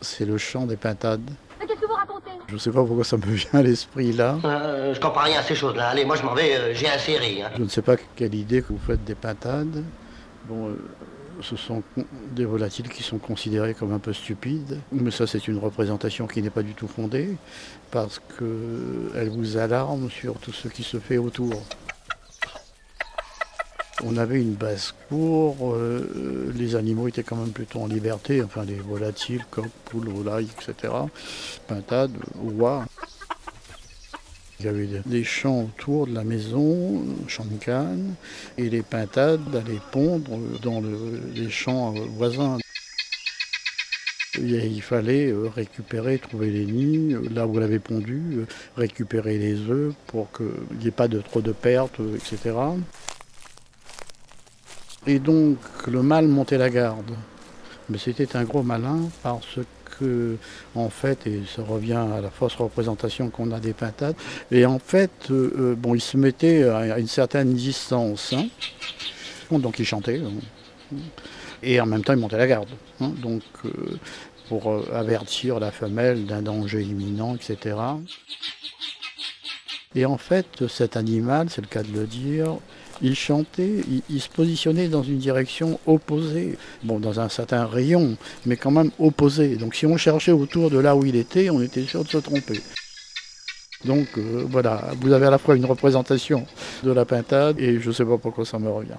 C'est le chant des pintades. Mais qu'est-ce que vous racontez? Je ne sais pas pourquoi ça me vient à l'esprit là. Je comprends rien à ces choses-là. Allez, moi je m'en vais, j'ai un série. Hein. Je ne sais pas quelle idée que vous faites des pintades. Bon, ce sont des volatiles qui sont considérés comme un peu stupides. Mais ça, c'est une représentation qui n'est pas du tout fondée, parce qu'elle vous alarme sur tout ce qui se fait autour. On avait une basse-cour, les animaux étaient quand même plutôt en liberté, enfin les volatiles, coqs, poules, volailles, etc. Pintades, oies. Il y avait des champs autour de la maison, champs de canne, et les pintades allaient pondre dans les champs voisins. Il fallait récupérer, trouver les nids, là où elle avait pondu, récupérer les œufs pour qu'il n'y ait pas trop de pertes, etc. Et donc le mâle montait la garde. Mais c'était un gros malin parce que, en fait, et ça revient à la fausse représentation qu'on a des pintades, et en fait, bon, il se mettait à une certaine distance, hein. Donc il chantait, et en même temps il montait la garde, hein, donc pour avertir la femelle d'un danger imminent, etc. Et en fait, cet animal, c'est le cas de le dire, il chantait, il se positionnait dans une direction opposée, bon, dans un certain rayon, mais quand même opposé. Donc si on cherchait autour de là où il était, on était sûr de se tromper. Donc voilà, vous avez à la fois une représentation de la pintade et je ne sais pas pourquoi ça me revient.